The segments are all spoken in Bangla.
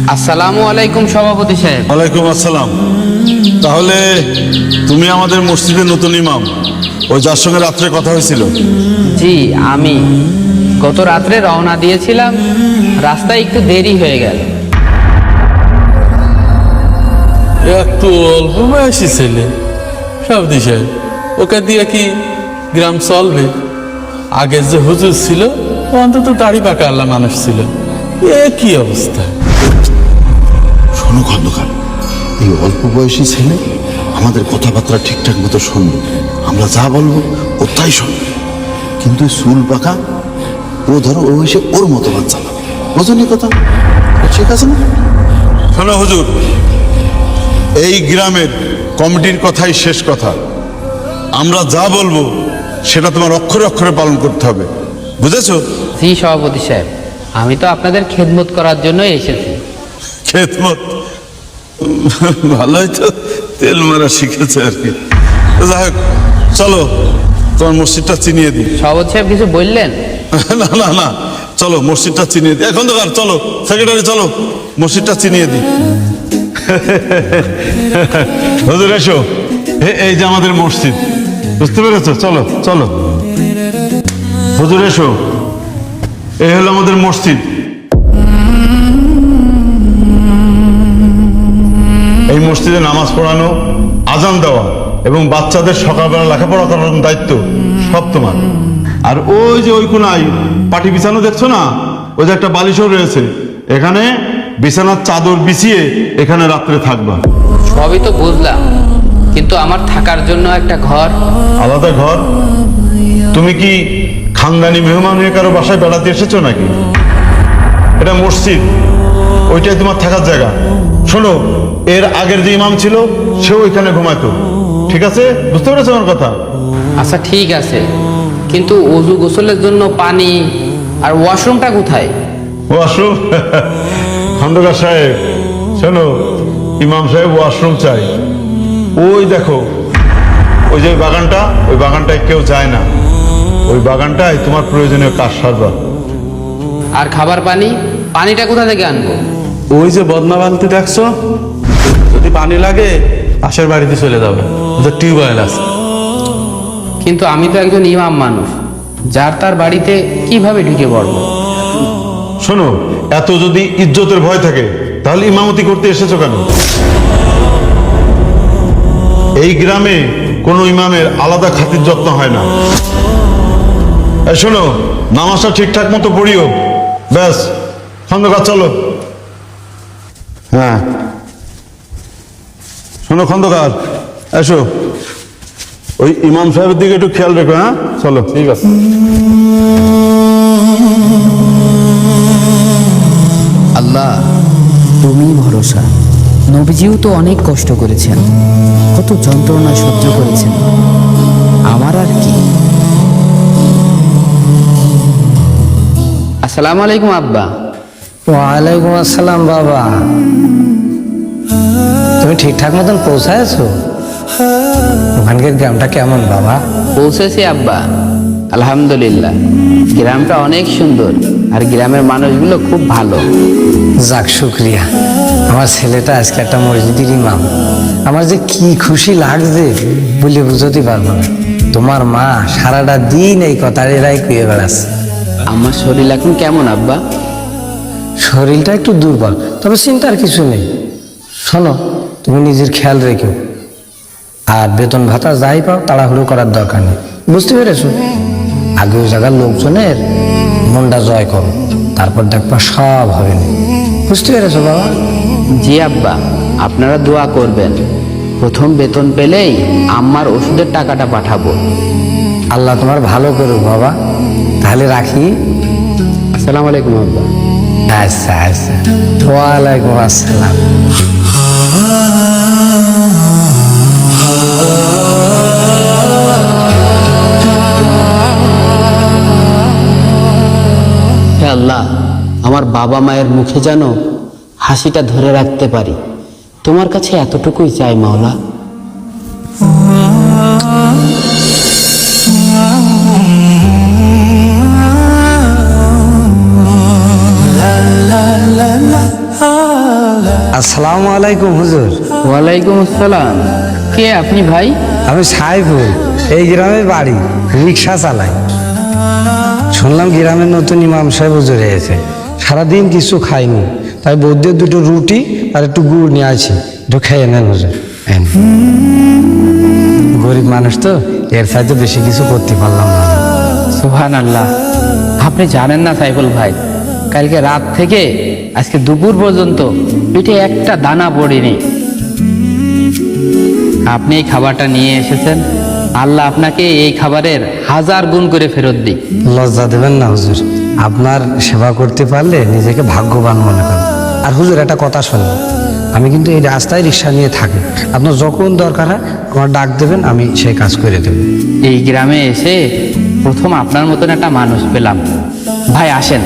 আসসালামু আলাইকুম সভাপতি সাহেব। ওয়ালাইকুম আসসালাম। তাহলে তুমি আমাদের মসজিদের নতুন ইমাম, ওই যার সঙ্গে রাত্রে কথা হয়েছিল? জি, আমি গত রাত্রে রওনা দিয়েছিলাম, রাস্তায় একটু দেরি হয়ে গেল। একটু অল্প বয়সী ছেলে সব দিশে, ওকে দিয়ে কি গ্রাম চলবে? আগের যে হুজুর ছিল ও অন্তত দাড়ি পাকা আল্লাহ মানুষ ছিল, এ কি অবস্থা! শোনো খন্দকার, এই অল্প বয়সী ছেলে আমাদের কথাবার্তা ঠিকঠাক মতো শুনবে, আমরা যা বলবো ও তাই শুনবে। কিন্তু চুল পাকা ও ধরো ও এসে ওর মতবাদ চালাবে, বোঝনি কথা? ঠিক আছে না? শোনো হুজুর, এই গ্রামের কমিটির কথাই শেষ কথা। আমরা যা বলবো সেটা তোমার অক্ষরে অক্ষরে পালন করতে হবে, বুঝেছো? জি সভাপতি সাহেব, আমি তো আপনাদের খেদমত করার জন্য এসেছি। খেদমত? ভালোই তো তেল মারা শিখেছে আর কি। যাই হোক, চলো তোমার মসজিদটা চিনিয়ে দিই। সভাপতি সাহেব কিছু বললেন? না না না, চলো মসজিদটা চিনিয়ে দিই। এখন তো চলো সেক্রেটারি, চলো মসজিদটা চিনিয়ে দিই। হুজুর এসো, এই যে আমাদের মসজিদ, বুঝতে পেরেছো? চলো চলো হুজুর এসো, এই হলো আমাদের মসজিদ। এই মসজিদে নামাজ পড়ানো, আজান দেওয়া এবং বাচ্চাদের সকালবেলা লেখাপড়া করানোর দায়িত্ব সব তোমার। আর ওই যে ওই কোনায় পাটি বিছানো দেখছো না, ওই যে একটা বালিশও রয়েছে, এখানে বিছানার চাদর বিছিয়ে এখানে রাত্রে থাকবা। সবই তো বুঝলাম, কিন্তু আমার থাকার জন্য একটা ঘর। আলাদা ঘর? তুমি কি খানদানি মেহমান হয়ে কারো বাসায় বেড়াতে এসেছো নাকি? এটা মসজিদ, ওইটাই তোমার থাকার জায়গা। শোনো, এর আগের যে ইমাম ছিল সেও ওইখানে ঘুমাইতো, ঠিক আছে? বুঝতে পেরেছো আমার কথা? আচ্ছা ঠিক আছে, কিন্তু ওযু গোসলের জন্য পানি আর ওয়াশরুমটা কোথায়? ওয়াশরুম? খন্দকার সাহেব শোনো, ইমাম সাহেব ওয়াশরুম চাই। ওই দেখো ওই যে বাগানটা, ওই বাগানটায় কেউ যায় না, ওই বাগানটায় তোমার প্রয়োজনীয় কাজ সারবা। আর খাবার পানি, পানিটা কোথা থেকে আনবো? ওই যে বদনা বালতি দেখছো, যদি পানি লাগে পাশের বাড়িতে চলে যাবে, ওদের টিউবওয়েল আছে। কিন্তু আমি তো একজন ইমাম মানুষ, যার তার বাড়িতে কিভাবে ঢুকে পড়বো? শোনো, এত যদি ইজ্জতের ভয় থাকে তাহলে ইমামতি করতে এসেছো কেন? এই গ্রামে কোনো ইমামের আলাদা খাতির যত্ন হয় না। এই শোনো, নামাজটা ঠিকঠাক মতো পড়িও, ব্যাস। খন্দকার চলো। হ্যাঁ শোনো খন্দকার, এসো, ওই ইমাম সাহেবের দিকে একটু খেয়াল রেখো। হ্যাঁ চলো। ঠিক আছে। আল্লাহ তুমি ভরসা। নবীজিও তো অনেক কষ্ট করেছেন, কত যন্ত্রণা সহ্য করেছেন, আমার আর কি। আসসালামু আলাইকুম আব্বা। ওয়ালাইকুম আসসালাম বাবা, তুমি ঠিকঠাক মতন পৌঁছায়ছো? ওখানকার গ্রামটা কেমন বাবা? পৌঁছেছি আব্বা, আলহামদুলিল্লাহ। গ্রামটা অনেক সুন্দর আর গ্রামের মানুষগুলো খুব ভালো। যাক শুক্রিয়া, আমার ছেলেটা আজকে একটা মসজিদের ইমাম। আমার যে কি খুশি লাগছে বলে বুঝতে পারবো না। তোমার মা সারাটা দিন এই কথাটাই কুয়ে বেড়াচ্ছে। আমার শরীর এখন কেমন আব্বা? শরীরটা একটু দুর্বল, তবে চিন্তার কিছু নেই। শোনো, তুমি নিজের খেয়াল রেখো, আর বেতন ভাতা যাই পাও তাড়াহুড়ো করার দরকার নেই, বুঝতে পেরেছো? আগে ওই জায়গার লোকজনের মনটা জয় করো, তারপর দেখবা সব হবে না, বুঝতে পেরেছো বাবা? জি আব্বা, আপনারা দোয়া করবেন। প্রথম বেতন পেলেই আম্মার ওষুধের টাকাটা পাঠাবো। আল্লাহ তোমার ভালো করুক বাবা। তাহলে রাখি। আসসালামু আলাইকুম আব্বা। আচ্ছা আচ্ছা, ওয়ালাইকুম আসসালাম। হে আল্লাহ, আমার বাবা মায়ের মুখে যেন হাসিটা ধরে রাখতে পারি, তোমার কাছে এতটুকুই চাই মাওলা। la la la la আসসালামু আলাইকুম হুজুর। ওয়ালাইকুম আসসালাম। কে আপনি ভাই? আমি সাইফুল, এই গ্রামে বাড়ি, রিক্সা চালাই। শুনলাম গ্রামের নতুন ইমাম সাহেব হুজুর হয়েছে, সারাদিন কিছু খাইনি, তাই বৌদ্ধের দুটো রুটি আর একটু গুড় নিয়ে আছি, একটু খেয়ে নেন হুজুর। নেন। গরিব মানুষ তো, এর সাথে বেশি কিছু করতে পারলাম না। সুবহানাল্লাহ। আপনি জানেন না সাইফুল ভাই, কালকে রাত থেকে আজকে দুপুর পর্যন্ত পেটে একটা দানা পড়েনি। আপনি এই খাবারটা নিয়ে এসেছেন, আল্লাহ আপনাকে এই খাবারের 1000 গুণ করে ফেরত দিক। লজ্জা দেবেন না হুজুর, আপনার সেবা করতে পারলে নিজেকে ভাগ্যবান মনে করেন। আর হুজুর একটা কথা শোনেন, আমি কিন্তু এই রাস্তায় রিক্সা নিয়ে থাকি, আপনার যখন দরকার হয় আমার ডাক দেবেন, আমি সেই কাজ করে দেব। এই গ্রামে এসে প্রথম আপনার মতন একটা মানুষ পেলাম। ভাই আসেন,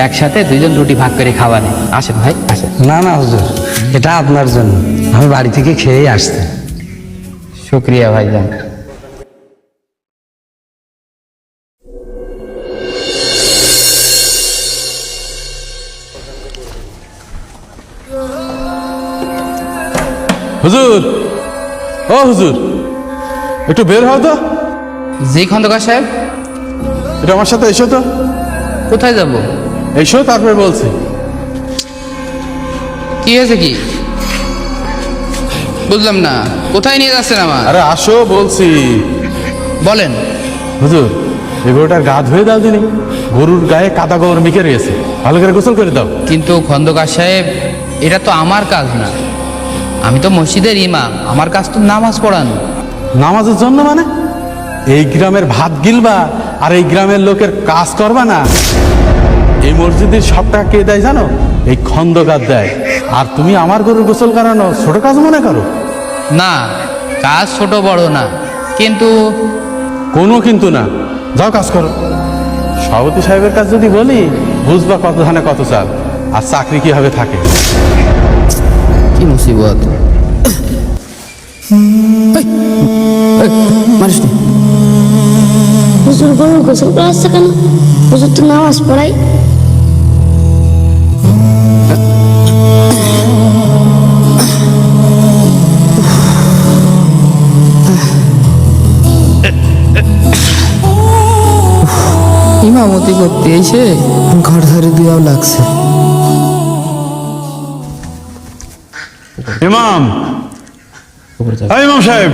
একসাথে 2 জন রুটি ভাগ করে খাওয়া নেই। আসেন ভাই আসেন। না না হুজুর, এটা আপনার জন্য, আমি বাড়ি থেকে খেয়েই আসছি। শুক্রিয়া ভাইজান। হুজুর, ও হুজুর, একটু বের হও তো। জি খন্দকার সাহেব। এটা আমার সাথে এসো তো, কোথায় যাব? এসো তারপরে বলছি। কি হয়েছে কি? বুঝলাম না, কোথায় নিয়ে যাচ্ছেন আমার? আরে আসো বলছি। বলেন। হুজুর, এই গরুটার গা ধুয়ে দাও দিনি, গরুর গায়ে কাদা গোবর মেখে রয়েছে, ভালো করে গোসল করে দাও। কিন্তু খন্দকার সাহেব, এটা তো আমার কাজ না, আমি তো মসজিদের ইমাম, আমার কাজ তো নামাজ পড়ানো। নামাজের জন্য মানে? এই গ্রামের ভাত গিলবা আর এই গ্রামের লোকের কাজ করবা না? এই মসজিদের সব টাকা কে দেয় জানো? এই খন্দকার দেয়। আর তুমি আমার গরুর গোসল করানো ছোট কাজ মনে করো? না, কাজ ছোট বড় না, কিন্তু কোনো কিন্তু না, যাও কাজ করো। সভাপতি সাহেবের কাছে যদি বলি, বুঝবা কত ধানে কত চাল, আর চাকরি কিভাবে থাকে। কি মুসিবত। হুজুর গরুর গোসল করা আসছে কেন? হুজুর তো নামাজ পড়াই। ইমামতি করতে এসে ঘর ধরে দিয়াও লাগছে। ইমাম, এই ইমাম সাহেব,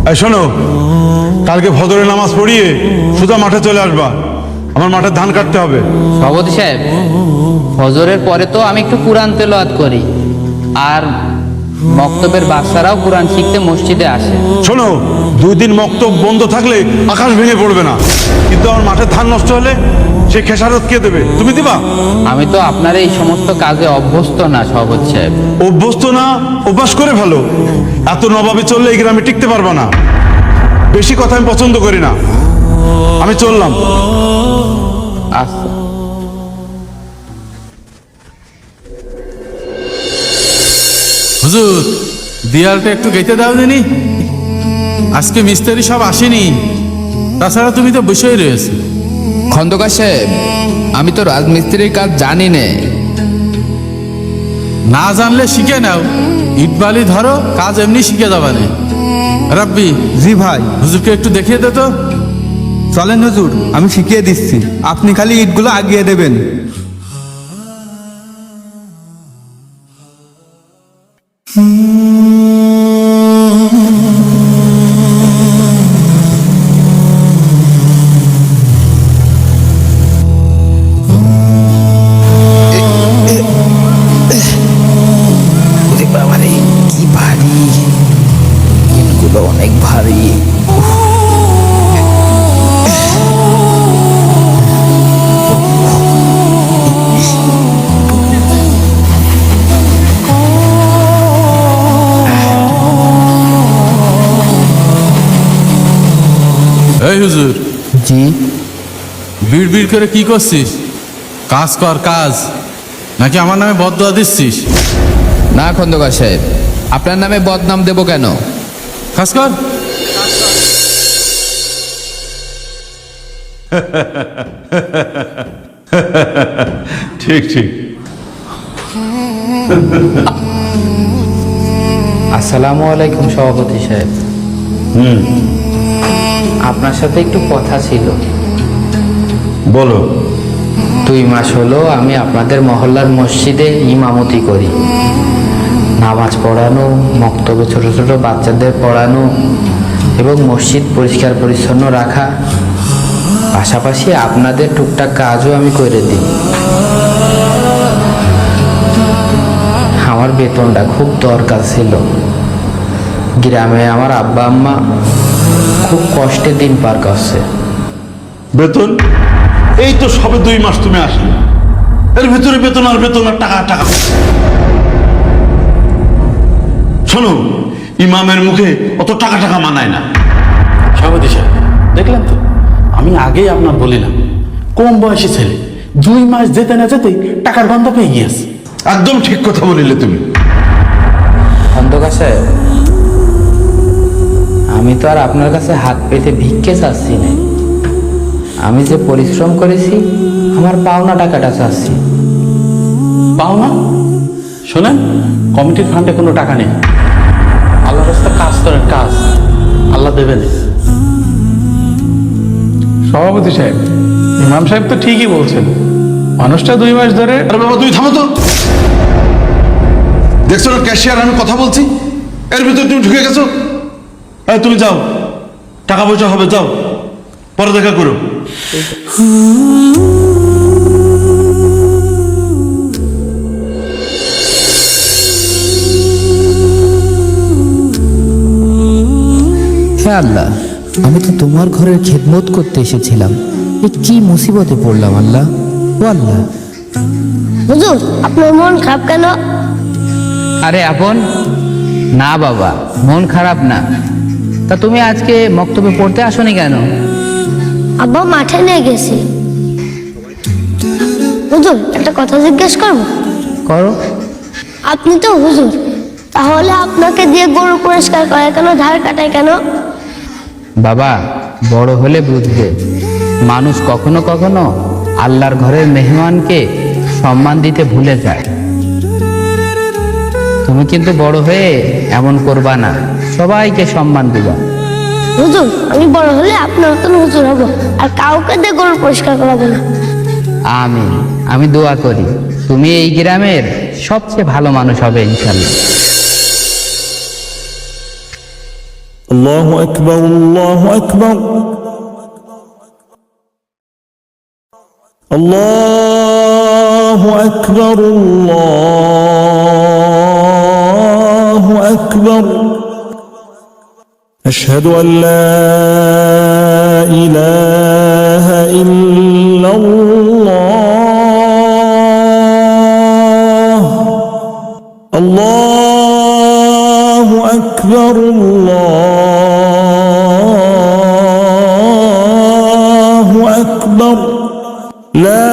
এই শোনো, কালকে ফজরের নামাজ পড়িয়ে সোজা মাঠে চলে আসবা, আমার মাঠে ধান কাটতে হবে। সভাপতি সাহেব, ফজরের পরে তো আমি একটু কোরআন তেলাওয়াত করি, আর মক্তবের বাচ্চারাও কোরআন শিখতে মসজিদে আসে। শোনো, 2 দিন মক্তব বন্ধ থাকলে আকাশ ভেঙে পড়বে না, কিন্তু আমার মাঠে ধান নষ্ট হলে সে খেসারত কে দেবে? তুমি দিবা? আমি তো আপনার এই সমস্ত কাজে অভ্যস্ত না সভাপতি সাহেব। অভ্যস্ত না, অভ্যাস করে ভালো। এত নবাবে চললে এই গ্রামে টিকতে পারবা না। বেশি কথা আমি পছন্দ করি না, আমি চললাম। আচ্ছা। হুজুর, দেয়ালটা একটু গেঁথে দাও দিনি, আজকে মিস্ত্রি সব আসেনি, তাছাড়া তুমি তো বসেই রয়েছে। খন্দকার সাহেব, আমি তো রাজমিস্ত্রির কাজ জানি না। না জানলে শিখে নাও, ইট বালি ধরো, কাজ এমনি শিখে যাবে না। রাব্বি, জি ভাই। হুজুরকে একটু দেখিয়ে দে তো। চলেন হুজুর, আমি শিখিয়ে দিচ্ছি, আপনি খালি ইটগুলো আগিয়ে দেবেন। কি ভারী, ইটগুলো অনেক ভারী। এই হুজুর, জি। বিড় বিড় করে কি করছিস? কাজ কর কাজ, নাকি আমার নামে বদদোয়া দিচ্ছিস? না খন্দকার সাহেব, আপনার নামে বদনাম দেব কেন? কাজ কর। ঠিক ঠিক। আসসালামু আলাইকুম সভাপতি সাহেব। আপনার সাথে একটু কথা ছিল। বলো। 2 মাস হলো আমি আপনাদের মহল্লার মসজিদে ইমামতি করি। নামাজ পড়ানো, মক্তবে ছোট ছোট বাচ্চাদের পড়ানো এবং মসজিদ পরিষ্কার পরিচ্ছন্ন রাখা, পাশাপাশি আপনাদের টুকটাক কাজও আমি করে দিই। আমার বেতনটা খুব দরকার ছিল। গ্রামে আমার আব্বা আম্মা খুব কষ্টে দিন পার করছে। বেতন? এই তো সবে 2 মাস তুমি আসলে, এর ভিতরে বেতন আর টাকা টাকা। শোনো, ইমামের মুখে অত টাকা টাকা মানায় না। সভাপতি সাহেব, দেখলেন তো, আমি আগেই আপনার বলিলাম, কম বয়সী ছেলে 2 মাস যেতে না যেতেই টাকার গন্ধ পেয়ে গিয়েছে। একদম ঠিক কথা বলিলে তুমি। খন্দকার সাহেব, আমি তো আর আপনার কাছে হাত পেতে ভিক্ষে চাচ্ছি না। আমি যে পরিশ্রম করেছি আমার পাওনা টাকাটা চাচ্ছি। পাও না? শোনেন, কমিটির ফান্ডে কোনো টাকা নেই। আল্লাহর রাস্তায় কাজ করেন, কাজ আল্লাহ দেবেন। সভাপতি সাহেব, ইমাম সাহেব তো ঠিকই বলছেন। মানুষটা 2 মাস ধরে। আরে বাবা, তুমি থামো তো। দেখছো না ক্যাশিয়ার আমি কথা বলছি, এর ভিতরে তুমি ঢুকে গেছো। তুমি যাও, টাকা পয়সা হবে, যাও, পরে দেখা করো। হে আল্লাহ, আমি তো তোমার ঘরের খেদমত করতে এসেছিলাম, এ কি মুসিবতে পড়লাম আল্লাহ। ও আল্লাহ। হুজুর, আপনার মন খারাপ কেন? আরে আপন, না বাবা, মন খারাপ না। তা তুমি আজকে মক্তবে পড়তে আসোনি কেন? আব্বা মাঠে নিয়ে গেছে। হুজুর, একটা কথা জিজ্ঞেস করবো? করো। আপনি তো হুজুর, তাহলে আপনাকে দিয়ে গরু পরিষ্কার করে কেন, ধার কাটায় কেন? বাবা, বড় হলে বুঝবে, মানুষ কখনো কখনো আল্লাহর ঘরের মেহমানকে সম্মান দিতে ভুলে যায়। তুমি কিন্তু বড় হয়ে এমন করবা না, সবাইকে সম্মান দিবা। হুজুর, আমি বড় হলে আপনার মতন হুজুর হব, আর কাউকে দিয়ে গরু পরিষ্কার করাবো না। আমি দোয়া করি তুমি এই গ্রামের সবচেয়ে ভালো মানুষ হবে ইনশাল্লাহ। আল্লাহু আকবার, আল্লাহু আকবার, আল্লাহু আকবার, আল্লাহু আকবার। আশহাদু আল লা ইলাহা ইল্লাল্লাহ। আল্লাহু আকবার, আল্লাহু আকবার। লা